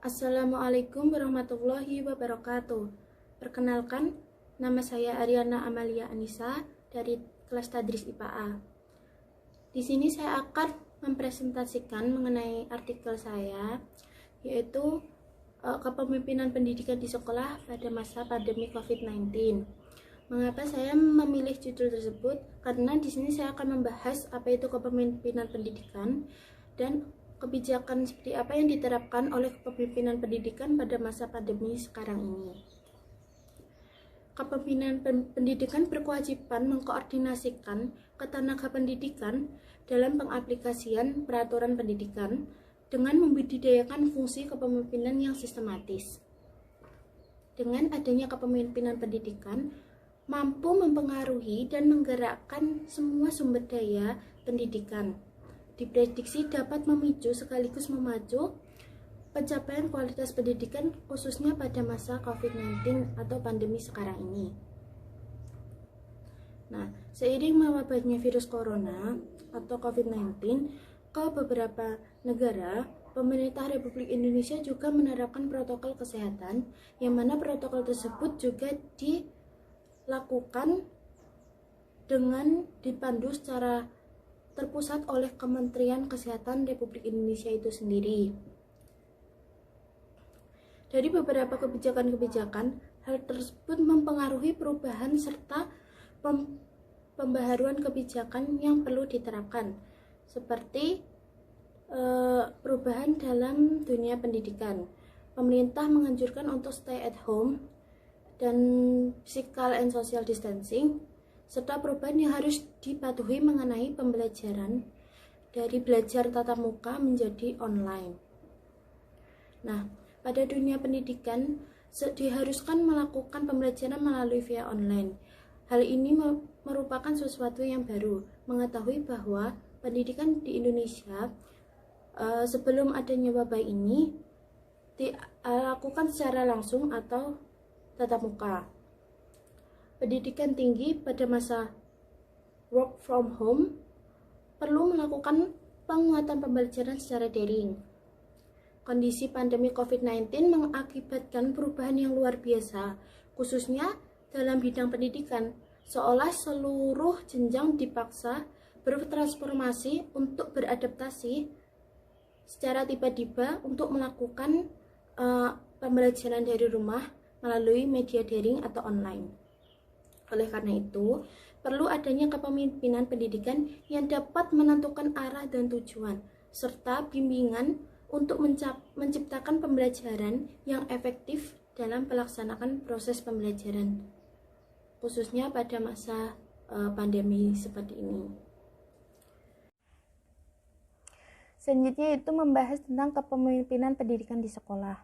Assalamualaikum warahmatullahi wabarakatuh. Perkenalkan, nama saya Ariana Amalia Anissa dari kelas Tadris IPA. Di sini saya akan mempresentasikan mengenai artikel saya, yaitu kepemimpinan pendidikan di sekolah pada masa pandemi COVID-19. Mengapa saya memilih judul tersebut? Karena di sini saya akan membahas apa itu kepemimpinan pendidikan dan kebijakan seperti apa yang diterapkan oleh kepemimpinan pendidikan pada masa pandemi sekarang ini. Kepemimpinan pendidikan berkewajiban mengkoordinasikan ketenaga pendidikan dalam pengaplikasian peraturan pendidikan dengan membudidayakan fungsi kepemimpinan yang sistematis. Dengan adanya kepemimpinan pendidikan, mampu mempengaruhi dan menggerakkan semua sumber daya pendidikan. Diprediksi dapat memicu sekaligus memacu pencapaian kualitas pendidikan khususnya pada masa COVID-19 atau pandemi sekarang ini. Nah, seiring mewabahnya virus corona atau COVID-19 ke beberapa negara, pemerintah Republik Indonesia juga menerapkan protokol kesehatan, yang mana protokol tersebut juga dilakukan dengan dipandu secara terpusat oleh Kementerian Kesehatan Republik Indonesia itu sendiri. Dari beberapa kebijakan-kebijakan, hal tersebut mempengaruhi perubahan serta pembaharuan kebijakan yang perlu diterapkan, seperti perubahan dalam dunia pendidikan. Pemerintah menganjurkan untuk stay at home dan physical and social distancing, serta perubahan yang harus dipatuhi mengenai pembelajaran dari belajar tatap muka menjadi online. Nah, pada dunia pendidikan diharuskan melakukan pembelajaran melalui via online. Hal ini merupakan sesuatu yang baru, mengetahui bahwa pendidikan di Indonesia sebelum adanya wabah ini dilakukan secara langsung atau tatap muka. Pendidikan tinggi pada masa work from home perlu melakukan penguatan pembelajaran secara daring. Kondisi pandemi COVID-19 mengakibatkan perubahan yang luar biasa, khususnya dalam bidang pendidikan, seolah seluruh jenjang dipaksa bertransformasi untuk beradaptasi secara tiba-tiba untuk melakukan pembelajaran dari rumah melalui media daring atau online. Oleh karena itu, perlu adanya kepemimpinan pendidikan yang dapat menentukan arah dan tujuan, serta bimbingan untuk menciptakan pembelajaran yang efektif dalam pelaksanaan proses pembelajaran, khususnya pada masa pandemi seperti ini. Selanjutnya itu membahas tentang kepemimpinan pendidikan di sekolah.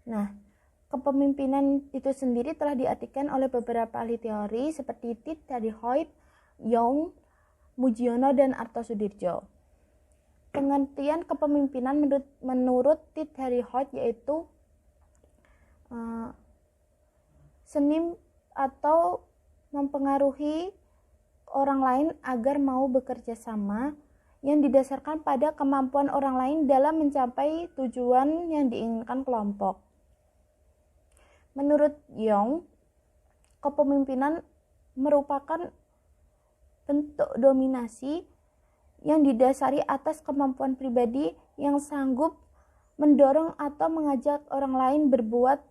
Nah, kepemimpinan itu sendiri telah diartikan oleh beberapa ahli teori seperti Tit dari Hoyt, Young, Mujiono, dan Artosudirjo. Pengertian kepemimpinan menurut Tit dari Hoyt yaitu seni atau mempengaruhi orang lain agar mau bekerja sama yang didasarkan pada kemampuan orang lain dalam mencapai tujuan yang diinginkan kelompok. Menurut Young, kepemimpinan merupakan bentuk dominasi yang didasari atas kemampuan pribadi yang sanggup mendorong atau mengajak orang lain berbuat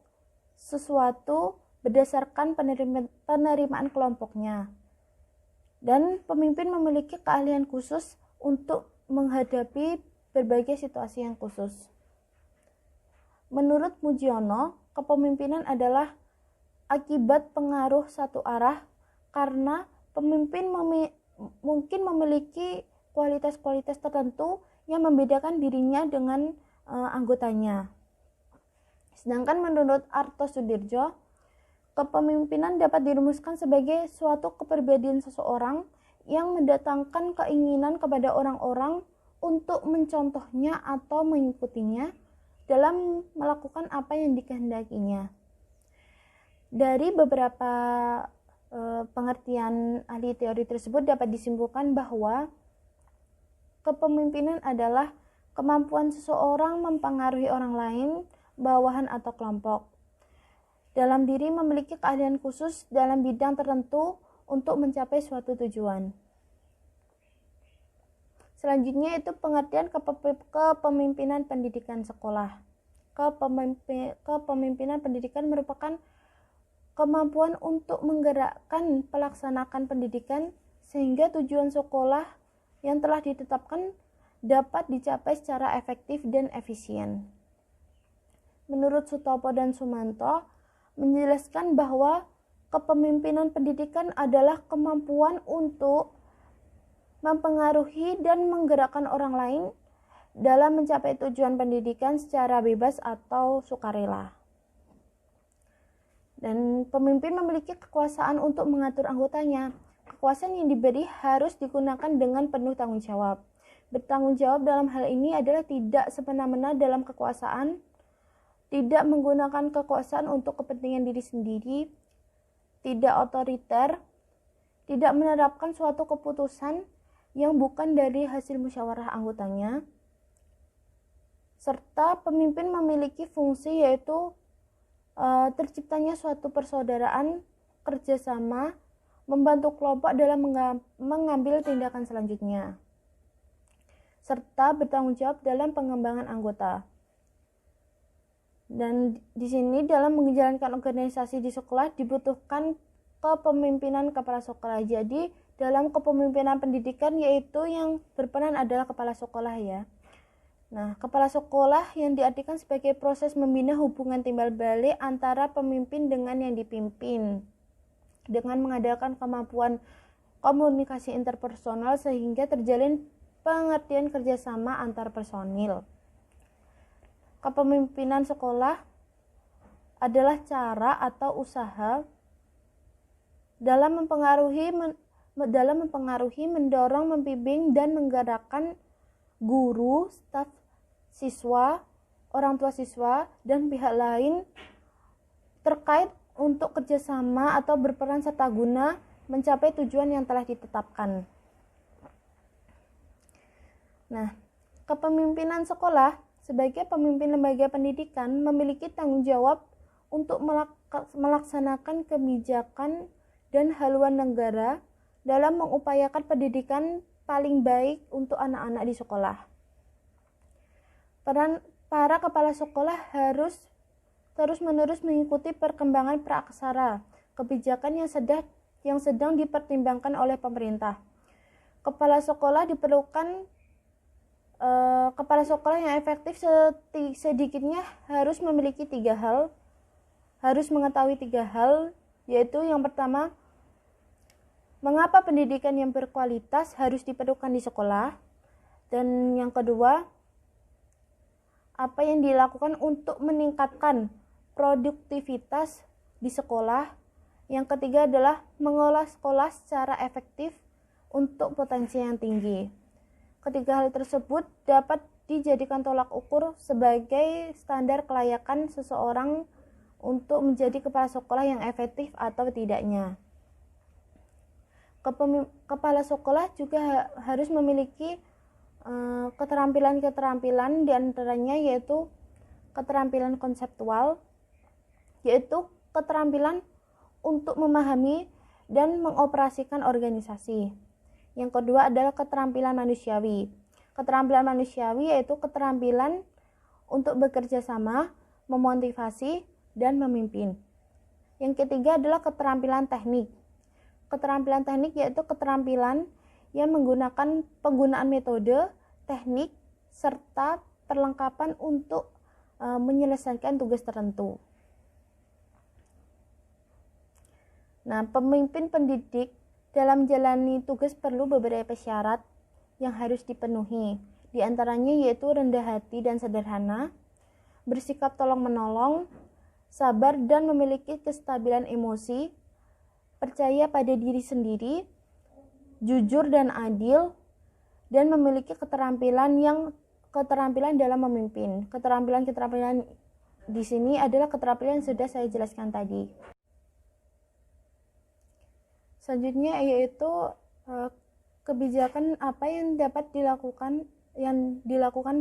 sesuatu berdasarkan penerimaan kelompoknya. Dan pemimpin memiliki keahlian khusus untuk menghadapi berbagai situasi yang khusus. Menurut Mujiono, kepemimpinan adalah akibat pengaruh satu arah karena pemimpin mungkin memiliki kualitas-kualitas tertentu yang membedakan dirinya dengan anggotanya. Sedangkan menurut Artosudirjo, kepemimpinan dapat dirumuskan sebagai suatu kepribadian seseorang yang mendatangkan keinginan kepada orang-orang untuk mencontohnya atau mengikutinya dalam melakukan apa yang dikehendakinya. Dari beberapa pengertian ahli teori tersebut dapat disimpulkan bahwa kepemimpinan adalah kemampuan seseorang mempengaruhi orang lain bawahan atau kelompok. Dalam diri memiliki keahlian khusus dalam bidang tertentu untuk mencapai suatu tujuan. Selanjutnya itu pengertian kepemimpinan pendidikan sekolah. Kepemimpinan pendidikan merupakan kemampuan untuk menggerakkan pelaksanaan pendidikan sehingga tujuan sekolah yang telah ditetapkan dapat dicapai secara efektif dan efisien. Menurut Sutopo dan Sumanto, menjelaskan bahwa kepemimpinan pendidikan adalah kemampuan untuk mempengaruhi dan menggerakkan orang lain dalam mencapai tujuan pendidikan secara bebas atau sukarela. Dan pemimpin memiliki kekuasaan untuk mengatur anggotanya. Kekuasaan yang diberi harus digunakan dengan penuh tanggung jawab. Bertanggung jawab dalam hal ini adalah tidak semena-mena dalam kekuasaan, tidak menggunakan kekuasaan untuk kepentingan diri sendiri, tidak otoriter, tidak menerapkan suatu keputusan yang bukan dari hasil musyawarah anggotanya, serta pemimpin memiliki fungsi yaitu terciptanya suatu persaudaraan, kerjasama, membantu kelompok dalam mengambil tindakan selanjutnya, serta bertanggung jawab dalam pengembangan anggota. Dan di sini dalam menjalankan organisasi di sekolah dibutuhkan kepemimpinan kepala sekolah. Jadi dalam kepemimpinan pendidikan yaitu yang berperan adalah kepala sekolah ya. Nah, kepala sekolah yang diartikan sebagai proses membina hubungan timbal balik antara pemimpin dengan yang dipimpin dengan mengadakan kemampuan komunikasi interpersonal sehingga terjalin pengertian kerjasama antar personil. Kepemimpinan sekolah adalah cara atau usaha dalam mempengaruhi, mendorong, membimbing, dan menggerakkan guru, staf siswa, orang tua siswa, dan pihak lain terkait untuk kerjasama atau berperan serta guna mencapai tujuan yang telah ditetapkan. Nah, kepemimpinan sekolah sebagai pemimpin lembaga pendidikan memiliki tanggung jawab untuk melaksanakan kebijakan dan haluan negara dalam mengupayakan pendidikan paling baik untuk anak-anak di sekolah. Peran para kepala sekolah harus terus-menerus mengikuti perkembangan praaksara, kebijakan yang sedang dipertimbangkan oleh pemerintah. Kepala sekolah yang efektif sedikitnya harus memiliki 3 hal, harus mengetahui 3 hal, yaitu yang pertama, mengapa pendidikan yang berkualitas harus diperlukan di sekolah, dan yang kedua, apa yang dilakukan untuk meningkatkan produktivitas di sekolah, yang ketiga adalah mengolah sekolah secara efektif untuk potensi yang tinggi. Ketiga hal tersebut dapat dijadikan tolak ukur sebagai standar kelayakan seseorang untuk menjadi kepala sekolah yang efektif atau tidaknya. Kepala sekolah juga harus memiliki keterampilan-keterampilan, diantaranya yaitu keterampilan konseptual, yaitu keterampilan untuk memahami dan mengoperasikan organisasi. Yang kedua adalah keterampilan manusiawi. Keterampilan manusiawi yaitu keterampilan untuk bekerja sama, memotivasi, dan memimpin. Yang ketiga adalah keterampilan teknik. Keterampilan teknik yaitu keterampilan yang menggunakan penggunaan metode, teknik, serta perlengkapan untuk menyelesaikan tugas tertentu. Nah, pemimpin pendidik dalam menjalani tugas perlu beberapa syarat yang harus dipenuhi. Di antaranya yaitu rendah hati dan sederhana, bersikap tolong-menolong, sabar dan memiliki kestabilan emosi, percaya pada diri sendiri, jujur dan adil, dan memiliki keterampilan dalam memimpin. Keterampilan di sini adalah keterampilan yang sudah saya jelaskan tadi. Selanjutnya yaitu kebijakan apa yang dapat dilakukan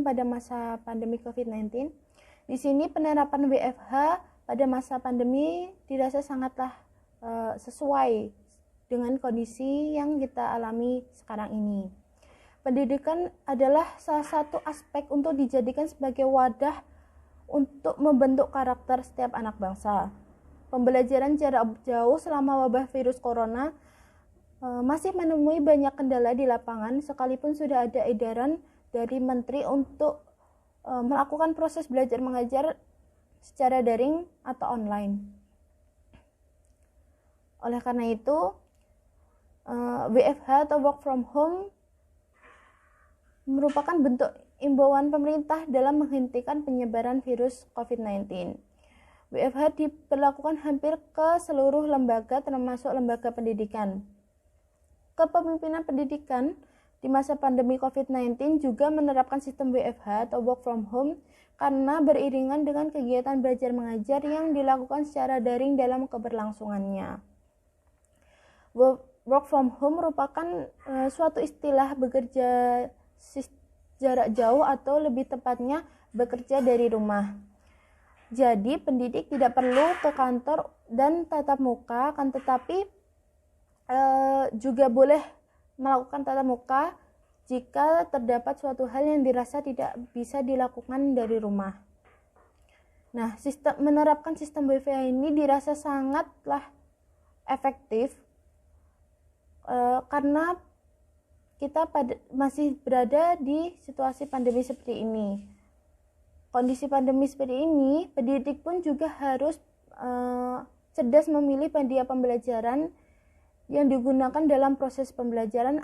pada masa pandemi COVID-19. Di sini penerapan WFH pada masa pandemi dirasa sangatlah sesuai dengan kondisi yang kita alami sekarang ini. Pendidikan adalah salah satu aspek untuk dijadikan sebagai wadah untuk membentuk karakter setiap anak bangsa. Pembelajaran jarak jauh selama wabah virus corona masih menemui banyak kendala di lapangan, sekalipun sudah ada edaran dari Menteri untuk melakukan proses belajar mengajar secara daring atau online. Oleh karena itu, WFH atau work from home merupakan bentuk imbauan pemerintah dalam menghentikan penyebaran virus COVID-19. WFH diberlakukan hampir ke seluruh lembaga termasuk lembaga pendidikan. Kepemimpinan pendidikan di masa pandemi COVID-19 juga menerapkan sistem WFH atau work from home karena beriringan dengan kegiatan belajar mengajar yang dilakukan secara daring dalam keberlangsungannya. Work from home merupakan suatu istilah bekerja jarak jauh atau lebih tepatnya bekerja dari rumah. Jadi pendidik tidak perlu ke kantor dan tatap muka, akan tetapi juga boleh melakukan tatap muka jika terdapat suatu hal yang dirasa tidak bisa dilakukan dari rumah. Nah, menerapkan sistem WFH ini dirasa sangatlah efektif karena kita masih berada di situasi pandemi seperti ini. Kondisi pandemi seperti ini, pendidik pun juga harus cerdas memilih media pembelajaran yang digunakan dalam proses pembelajaran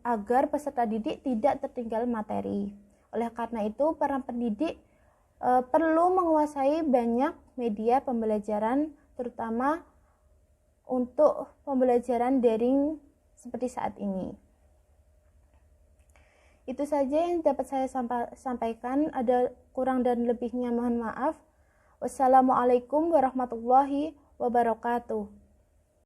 agar peserta didik tidak tertinggal materi. Oleh karena itu, para pendidik perlu menguasai banyak media pembelajaran, terutama untuk pembelajaran daring seperti saat ini. Itu saja yang dapat saya sampaikan. Ada kurang dan lebihnya mohon maaf. Wassalamualaikum warahmatullahi wabarakatuh.